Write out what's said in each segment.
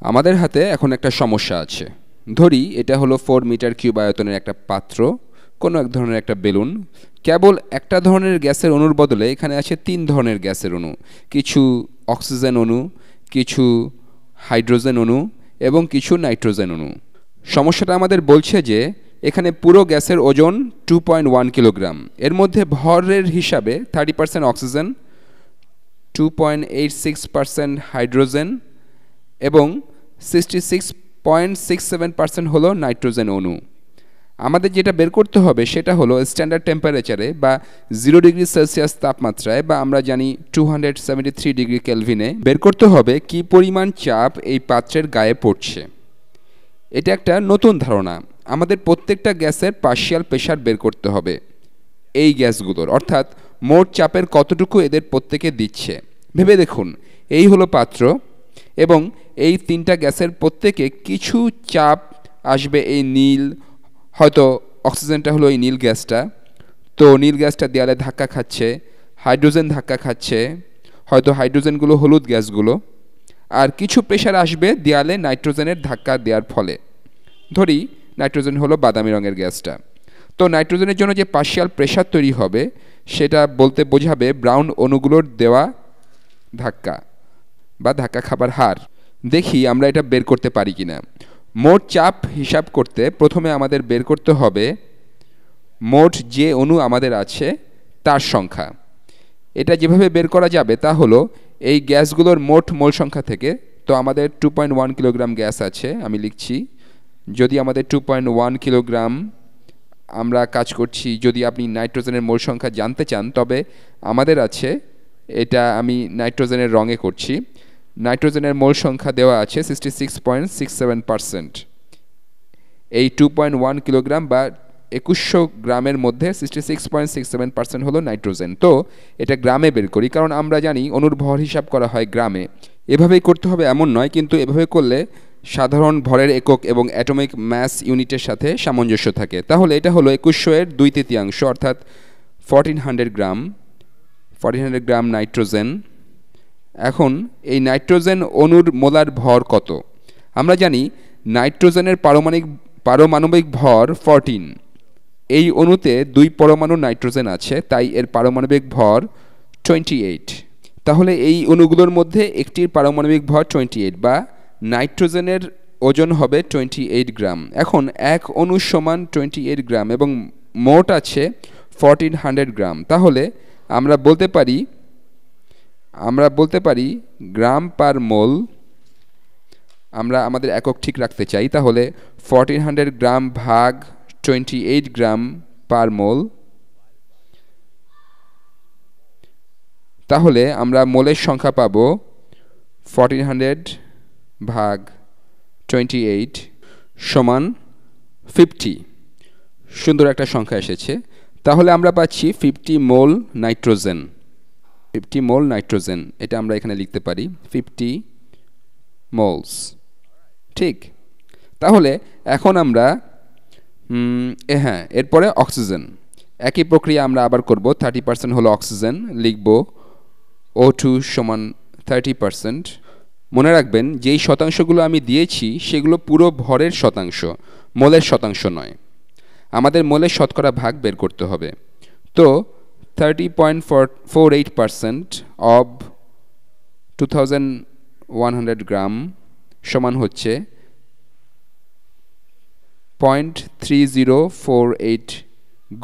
আমাদের হাতে এখন একটা সমস্যা আছে। ধরি এটা হলো 4 মিটার কিউব আয়তনের একটা পাত্র, কোনো এক ধরনের একটা বেলুন। কেবল একটা ধরনের গ্যাসের অণুর বদলে এখানে আছে 3 ধরনের গ্যাসের অণু, কিছু অক্সিজেন অণু, কিছু হাইড্রোজেন অণু এবং কিছু নাইট্রোজেন অণু। সমস্যাটা আমাদের বলছে যে এখানে পুরো গ্যাসের ওজন 2.1 কিলোগ্রাম। এর মধ্যে ভরের হিসাবে 30% অক্সিজেন, 2.86% হাইড্রোজেন এবং 66.67% হলো নাইট্রোজেন অণু। আমাদের যেটা বের করতে হবে সেটা হলো স্ট্যান্ডার্ড টেম্পারেচারে বা 0 ডিগ্রি সেলসিয়াস তাপমাত্রায়, বা আমরা জানি 273 ডিগ্রি কেলভিনে বের করতে হবে কি পরিমাণ চাপ এই পাত্রের গায়ে পড়ছে। এটা একটা নতুন ধারণা। আমাদের প্রত্যেকটা গ্যাসের পার্শিয়াল প্রেশার বের করতে হবে এই গ্যাসগুলোর, অর্থাৎ মোট চাপের কতটুকু এদের প্রত্যেকে দিচ্ছে। ভেবে দেখুন, এই হলো পাত্র এবং এই 3টা গ্যাসের প্রত্যেকে কিছু চাপ আসবে এই নীল, হয়তো অক্সিজেনটা হলো এই নীল গ্যাসটা, তো নীল গ্যাসটা দেয়ালে ধাক্কা খাচ্ছে, হাইড্রোজেন ধাক্কা খাচ্ছে, হয়তো হাইড্রোজেনগুলো হলুদ গ্যাসগুলো, আর কিছু প্রেশার আসবে দেয়ালে নাইট্রোজেনের ধাক্কা দেওয়ার ফলে। ধরি নাইট্রোজেন হলো বাদামি রঙের গ্যাসটা, তো নাইট্রোজেনের জন্য যে পার্শিয়াল প্রেশার তৈরি হবে সেটা বলতে বোঝাবে ব্রাউন অণুগুলোর দেওয়া ধাক্কা বা ধাক্কা খাবার হার। দেখি আমরা এটা বের করতে পারি কিনা। মোট চাপ হিসাব করতে প্রথমে আমাদের বের করতে হবে মোট যে অণু আমাদের আছে তার সংখ্যা। এটা যেভাবে বের করা যাবে তা হলো এই গ্যাসগুলোর মোট মোল সংখ্যা থেকে। তো আমাদের 2.1 কিলোগ্রাম গ্যাস আছে, আমি লিখছি। যদি আমাদের 2.1 কিলোগ্রাম, আমরা কাজ করছি, যদি আপনি নাইট্রোজেনের মোল সংখ্যা জানতে চান তবে আমাদের আছে, এটা আমি নাইট্রোজেনের রঙে করছি। নাইট্রোজেনের মোল সংখ্যা দেওয়া আছে 66.67%। এই 2.1 কিলোগ্রাম বা 2100 গ্রামের মধ্যে 66.67% হলো নাইট্রোজেন। তো এটা গ্রামে বের করি, কারণ আমরা জানি অণুর ভর হিসাব করা হয় গ্রামে। এভাবেই করতে হবে এমন নয়, কিন্তু এভাবে করলে সাধারণ ভরের একক এবং অ্যাটমিক ম্যাস ইউনিটের সাথে সামঞ্জস্য থাকে। তাহলে এটা হলো 2100 এর 2/3, অর্থাৎ 1400 গ্রাম। 1400 গ্রাম নাইট্রোজেন। এখন এই নাইট্রোজেন অণুর মোলার ভর কত? আমরা জানি নাইট্রোজেনের পারমাণবিক ভর 14। এই অণুতে 2 পরমাণু নাইট্রোজেন আছে, তাই এর পারমাণবিক ভর 28। তাহলে এই অণুগুলোর মধ্যে একটির পারমাণবিক ভর 28 বা নাইট্রোজেনের ওজন হবে 28 গ্রাম। এখন এক অণু সমান 28 গ্রাম এবং মোট আছে 1400 গ্রাম। তাহলে আমরা বলতে পারি গ্রাম পার মোল। আমরা আমাদের একক ঠিক রাখতে চাই, তাহলে 1400 গ্রাম ভাগ 28 গ্রাম পার মোল। তাহলে আমরা মোলের সংখ্যা পাব 1400 ভাগ 28 সমান 50। সুন্দর একটা সংখ্যা এসেছে। তাহলে আমরা পাচ্ছি 50 মোল নাইট্রোজেন। 50 মোল নাইট্রোজেন, এটা আমরা এখানে লিখতে পারি 50 মোলস। ঠিক। তাহলে এখন আমরা এরপরে অক্সিজেন। একই প্রক্রিয়া আমরা আবার করব। 30% হলো অক্সিজেন, লিখব O2 সমান 30%। মনে রাখবেন যেই শতাংশগুলো আমি দিয়েছি সেগুলো পুরো ভরের শতাংশ, মোলের শতাংশ নয়। আমাদের মোলের শতকরা ভাগ বের করতে হবে। তো 30.48% অব 2100 গ্রাম সমান হচ্ছে 0.3048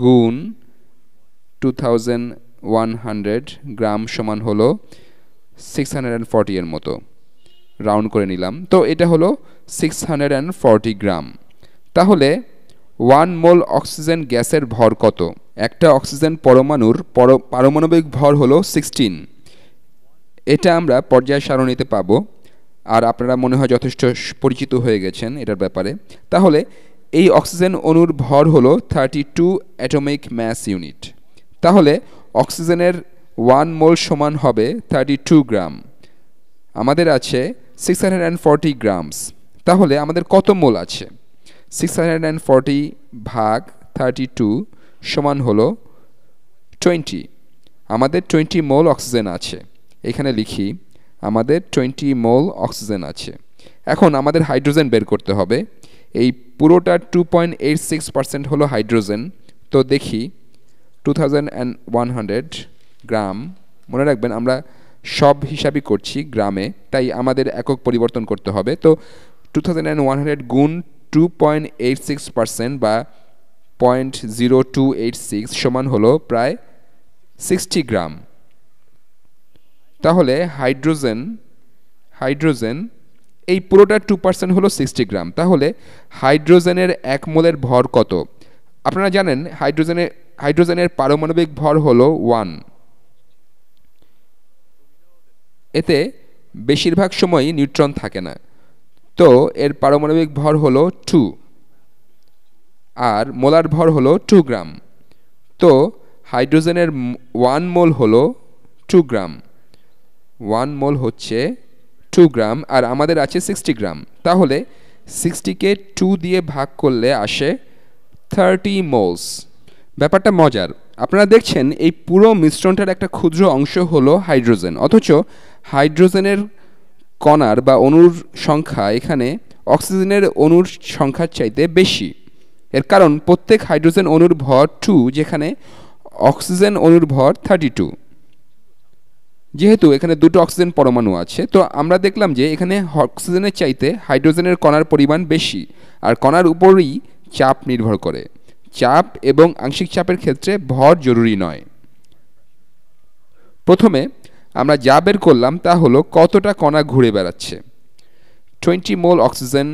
গুণ 2100 গ্রাম সমান হলো 640 এর মতো, রাউন্ড করে নিলাম। তো এটা হলো 640 গ্রাম। তাহলে 1 মোল অক্সিজেন গ্যাসের ভর কত? একটা অক্সিজেন পরমাণুর পারমাণবিক ভর হলো 16। এটা আমরা পর্যায় সারণীতে পাবো, আর আপনারা মনে হয় যথেষ্ট পরিচিত হয়ে গেছেন এটার ব্যাপারে। তাহলে এই অক্সিজেন অণুর ভর হলো 32 অ্যাটমিক ম্যাস ইউনিট। তাহলে অক্সিজেনের 1 মোল সমান হবে 32 গ্রাম। আমাদের আছে 640 গ্রামস। তাহলে আমাদের কত মোল আছে? 640 ভাগ 32 সমান হলো 20। আমাদের 20 মোল অক্সিজেন আছে। এখানে লিখি আমাদের 20 মোল অক্সিজেন আছে। এখন আমাদের হাইড্রোজেন বের করতে হবে। এই পুরোটা 2.86% হলো হাইড্রোজেন। তো দেখি 2100 গ্রাম, মনে রাখবেন আমরা সব হিসাবই করছি গ্রামে, তাই আমাদের একক পরিবর্তন করতে হবে। তো 2100 গুণ 2.86% বা 0.0286 সমান হলো প্রায় 60 গ্রাম। তাহলে হাইড্রোজেন এই পুরোটা 2% হলো 60 গ্রাম। তাহলে হাইড্রোজেনের 1 মোলের ভর কত? আপনারা জানেন হাইড্রোজেনের পারমাণবিক ভর হলো 1। এতে বেশিরভাগ সময়ই নিউট্রন থাকে না, তো এর পারমাণবিক ভর হলো 2 আর মোলার ভর হলো 2 গ্রাম। তো হাইড্রোজেনের 1 মোল হলো 2 গ্রাম, 1 মোল হচ্ছে 2 গ্রাম, আর আমাদের আছে 60 গ্রাম। তাহলে 60কে 2 দিয়ে ভাগ করলে আসে 30 মোলস। ব্যাপারটা মজার, আপনারা দেখছেন এই পুরো মিশ্রণটার একটা ক্ষুদ্র অংশ হলো হাইড্রোজেন, অথচ হাইড্রোজেনের কণার বা অণুর সংখ্যা এখানে অক্সিজেনের অণুর সংখ্যার চাইতে বেশি। এর কারণ প্রত্যেক হাইড্রোজেন অণুর ভর 2, যেখানে অক্সিজেন অণুর ভর 32। যেহেতু এখানে দুটো অক্সিজেন পরমাণু আছে, তো আমরা দেখলাম যে এখানে অক্সিজেনের চাইতে হাইড্রোজেনের কণার পরিমাণ বেশি, আর কণার উপরই চাপ নির্ভর করে। চাপ এবং আংশিক চাপের ক্ষেত্রে ভর জরুরি নয়। প্রথমে আমরা যা বের করলাম তা হলো কতটা কণা ঘুরে বেড়াচ্ছে। 20 মোল অক্সিজেন,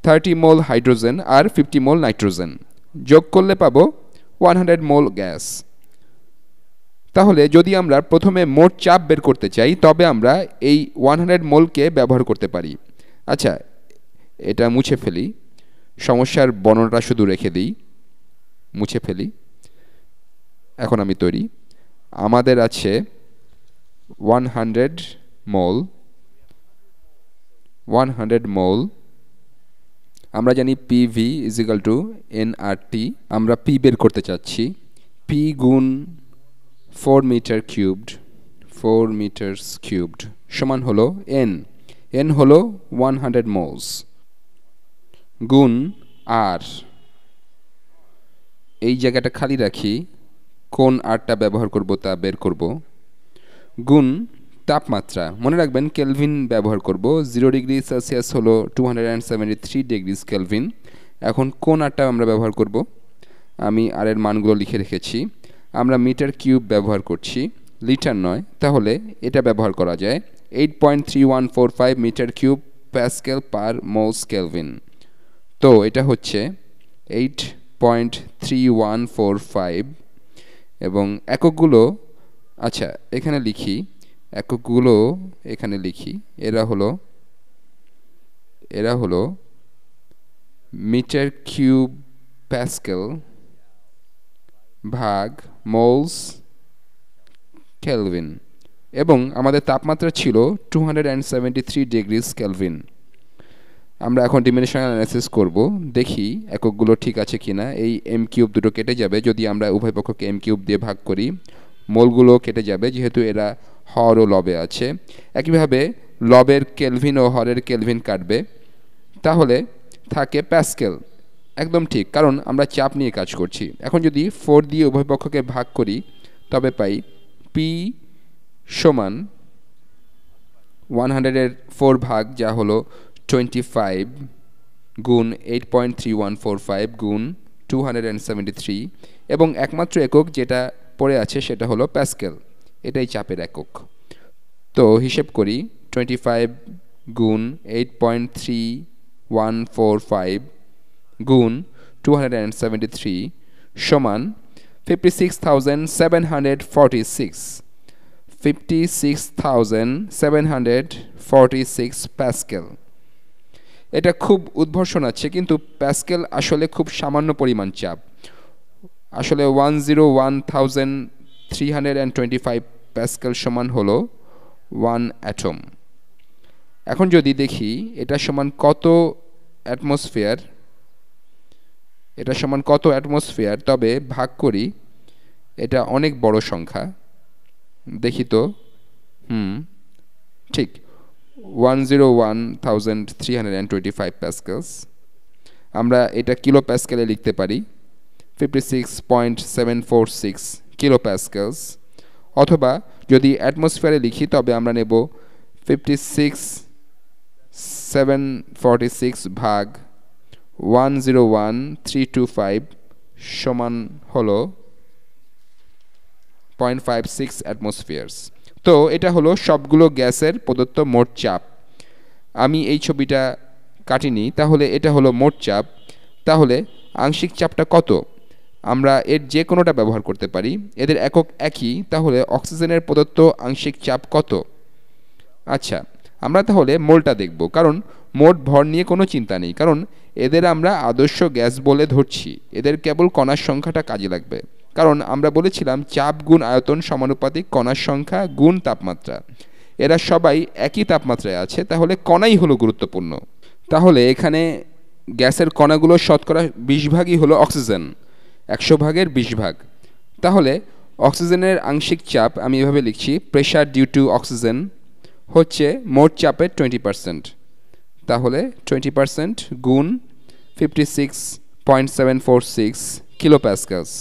30 মোল হাইড্রোজেন আর 50 মোল নাইট্রোজেন যোগ করলে পাবো 100 মোল গ্যাস। তাহলে যদি আমরা প্রথমে মোট চাপ বের করতে চাই, তবে আমরা এই 100 মোলকে ব্যবহার করতে পারি। আচ্ছা, এটা মুছে ফেলি, সমস্যার বর্ণনাটা শুধু রেখে দিই, মুছে ফেলি। এখন আমি তৈরি। আমাদের আছে 100 মোল। আমরা জানি PV = nRT। আমরা P বের করতে চাচ্ছি। P গুণ 4 মিটার কিউবড সমান হলো n হলো 100 মোলস, গুণ R, এই জায়গাটা খালি রাখি, কোন আরটা ব্যবহার করব তা বের করব, গুণ তাপমাত্রা, মনে রাখবেন কেলভিন ব্যবহার করব। 0 ডিগ্রি সেলসিয়াস হলো 273 ডিগ্রি কেলভিন। এখন কোন আরটা আমরা ব্যবহার করব? আমি আর এর মানগুলো লিখে রেখেছি। আমরা মিটার কিউব ব্যবহার করছি, লিটার নয়, তাহলে এটা ব্যবহার করা যায়। 8.3145 মিটার কিউব প্যাসকেল পার মোলস কেলভিন। তো এটা হচ্ছে 8.3145 এবং এককগুলো, আচ্ছা এখানে লিখি, এককগুলো এখানে লিখি। এরা হলো মিটার কিউব প্যাসকেল ভাগ মোলস কেলভিন, এবং আমাদের তাপমাত্রা ছিল 273 ডিগ্রি কেলভিন। আমরা এখন ডিমিনিশনাল অ্যানালাইসিস করব, দেখি এককগুলো ঠিক আছে কিনা। এই m কিউব দুটো কেটে যাবে যদি আমরা উভয় পক্ষকে m কিউব দিয়ে ভাগ করি। মোলগুলো কেটে যাবে যেহেতু এরা হর ও লবে আছে। একইভাবে লবের কেলভিন ও হরের কেলভিন কাটবে, তাহলে থাকে প্যাসকেল। একদম ঠিক, কারণ আমরা চাপ নিয়ে কাজ করছি। এখন যদি 4 দিয়ে উভয় পক্ষকে ভাগ করি, তবে পাই P সমান 100 এর 4 ভাগ, যা হলো 25, গুণ 8.3145 গুণ 273, এবং একমাত্র একক যেটা পড়ে আছে সেটা হলো প্যাসকেল, এটাই চাপের একক। তো হিসেব করি, 25 গুণ 8.3145 গুণ 273 সমান 56,746 প্যাসকেল। এটা খুব উদ্ভর্ষণ আছে, কিন্তু প্যাসকেল আসলে খুব সামান্য পরিমাণ চাপ। আসলে 101,325 প্যাসকেল সমান হলো 1 অ্যাটম। এখন যদি দেখি এটা সমান কত অ্যাটমসফিয়ার, তবে ভাগ করি, এটা অনেক বড় সংখ্যা। দেখি তো, ঠিক 101,325 প্যাসকেলস। আমরা এটা কিলো প্যাসকেলে লিখতে পারি 56.746 কিলো প্যাসকেলস, অথবা যদি অ্যাটমসফিয়ারে লিখি তবে আমরা নেব 56,746 ভাগ 101,325 সমান হলো 0.56 অ্যাটমসফিয়ার্স। তো এটা হলো সবগুলো গ্যাসের প্রদত্ত মোট চাপ। আমি এই ছবিটা কাটিনি, তাহলে এটা হলো মোট চাপ। তাহলে আংশিক চাপটা কত? আমরা এর যে কোনোটা ব্যবহার করতে পারি, এদের একক একই। তাহলে অক্সিজেনের প্রদত্ত আংশিক চাপ কত? আচ্ছা, আমরা তাহলে মোলটা দেখব, কারণ মোট ভর নিয়ে কোনো চিন্তা নেই, কারণ এদের আমরা আদর্শ গ্যাস বলে ধরছি। এদের কেবল কণার সংখ্যাটা কাজে লাগবে, কারণ আমরা বলেছিলাম চাপ গুণ আয়তন সমানুপাতিক কণার সংখ্যা গুণ তাপমাত্রা। এরা সবাই একই তাপমাত্রায় আছে, তাহলে কণাই হলো গুরুত্বপূর্ণ। তাহলে এখানে গ্যাসের কণাগুলো শতকরা 20 ভাগই হলো অক্সিজেন, 100 ভাগের 20 ভাগ। তাহলে অক্সিজেনের আংশিক চাপ আমি এভাবে লিখছি, প্রেশার ডিউ টু অক্সিজেন হচ্ছে মোট চাপের 20%। তাহলে 20% গুণ 56.746 কিলো প্যাসকেলস,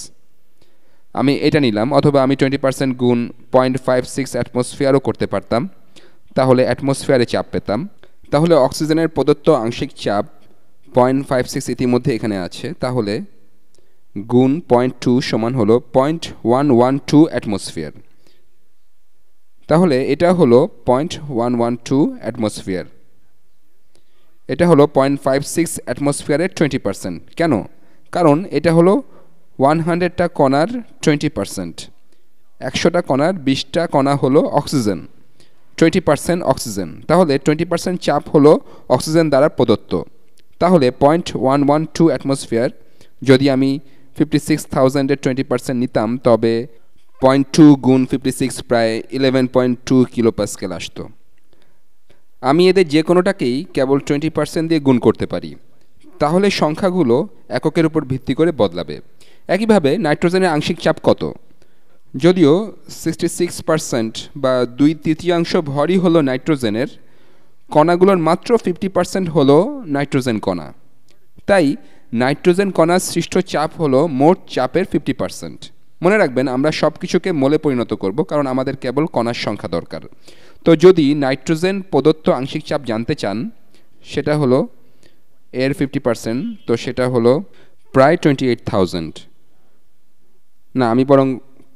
আমি এটা নিলাম। অথবা আমি 20% গুণ 0.56 অ্যাটমসফিয়ারও করতে পারতাম, তাহলে অ্যাটমসফিয়ারে চাপ পেতাম। তাহলে অক্সিজেনের প্রদত্ত আংশিক চাপ 0.56 ইতিমধ্যে এখানে আছে, তাহলে গুণ 0.2 সমান হলো 0.112 অ্যাটমসফিয়ার। তাহলে এটা হলো 0.112 অ্যাটমসফিয়ার। এটা হলো 0.56 অ্যাটমসফিয়ারের 20%। কেন? কারণ এটা হলো 100টা কণার 20%, 100টা কণার 20টা কণা হলো অক্সিজেন, 20% অক্সিজেন। তাহলে 20% চাপ হলো অক্সিজেন দ্বারা প্রদত্ত। তাহলে 0.112 অ্যাটমসফিয়ার যদি আমি 56,000-এর 20% নিতাম, তবে 0.2 গুণ 56 প্রায় 11.2 কিলো প্যাসকেল আসতো। আমি এদের যে কোনোটাকেই কেবল 20% দিয়ে গুণ করতে পারি, তাহলে সংখ্যাগুলো এককের উপর ভিত্তি করে বদলাবে। একইভাবে নাইট্রোজেনের আংশিক চাপ কত? যদিও 66% বা 2/3 ভরই হলো নাইট্রোজেনের, কণাগুলোর মাত্র 50% হলো নাইট্রোজেন কণা। তাই নাইট্রোজেন কণার সৃষ্ট চাপ হলো মোট চাপের 50%। মনে রাখবেন, আমরা সব কিছুকে মোলে পরিণত করব, কারণ আমাদের কেবল কণার সংখ্যা দরকার। তো যদি নাইট্রোজেন প্রদত্ত আংশিক চাপ জানতে চান, সেটা হলো এর 50%, তো সেটা হলো প্রায় 28,000। না, আমি বরং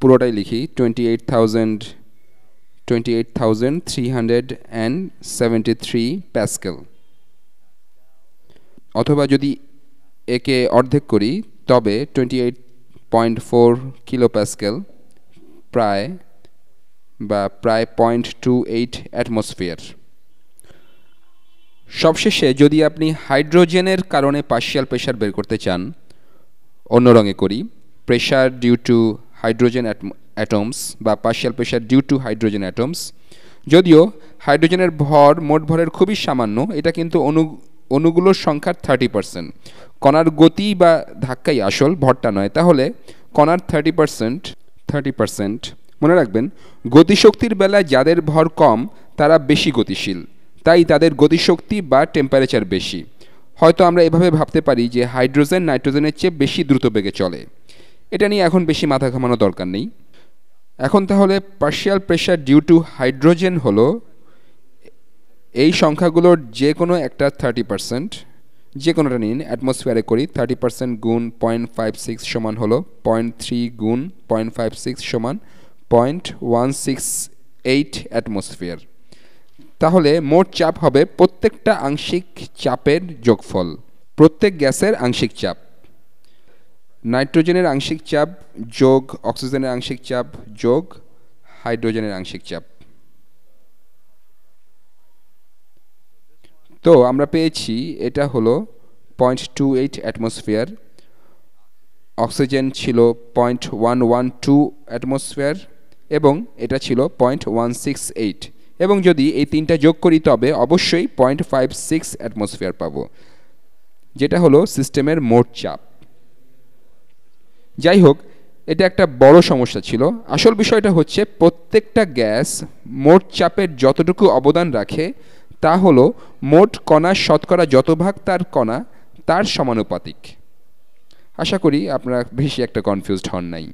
পুরোটাই লিখি 28,373 প্যাসকেল। অথবা যদি একে অর্ধেক করি, তবে 28.4 কিলো প্যাসকেল, প্রায় 0.28 অ্যাটমসফিয়ার। সবশেষে যদি আপনি হাইড্রোজেনের কারণে পার্শিয়াল প্রেশার বের করতে চান, অন্য রঙে করি, pressure due to hydrogen atoms বা partial pressure due to hydrogen atoms. যদিও হাইড্রোজেনের ভর মোট ভরের খুবই সামান্য, এটা কিন্তু অণুগুলোর সংখ্যার 30%। কণার গতি বা ধাক্কাই আসল, ভরটা নয়। তাহলে কণার 30%। মনে রাখবেন, গতিশক্তির বেলায় যাদের ভর কম তারা বেশি গতিশীল, তাই তাদের গতিশক্তি বা টেম্পারেচার বেশি। হয়তো আমরা এভাবে ভাবতে পারি যে হাইড্রোজেন নাইট্রোজেনের চেয়ে বেশি দ্রুত বেগে চলে। এটা নিয়ে এখন বেশি মাথা ঘামানো দরকার নেই। এখন তাহলে partial pressure due to hydrogen হলো এই সংখ্যাগুলোর যে কোনো একটা 30%, যে কোনোটা নিন, অ্যাটমসফিয়ারে করি। 30% গুণ 0.56 সমান হলো 0.3 গুণ 0.56 সমান 0.168 অ্যাটমসফিয়ার। তাহলে মোট চাপ হবে প্রত্যেকটা আংশিক চাপের যোগফল, প্রত্যেক গ্যাসের আংশিক চাপ। নাইট্রোজেনের আংশিক চাপ যোগ অক্সিজেনের আংশিক চাপ যোগ হাইড্রোজেনের আংশিক চাপ। তো আমরা পেয়েছি এটা হলো 0.28 অ্যাটমসফিয়ার, অক্সিজেন ছিল 0.112 অ্যাটমসফিয়ার এবং এটা ছিল 0.168। এবং যদি এই তিনটা যোগ করি তবে অবশ্যই 0.56 অ্যাটমসফিয়ার পাবো, যেটা হলো সিস্টেমের মোট চাপ। যাই হোক, এটা একটা বড় সমস্যা ছিল। আসল বিষয়টা হচ্ছে প্রত্যেকটা গ্যাস মোট চাপের যতটুকু অবদান রাখে তা হলো মোট কণার শতকরা যত ভাগ তার কণা তার সমানুপাতিক। আশা করি আপনারা বেশি একটা কনফিউজড হন নাই।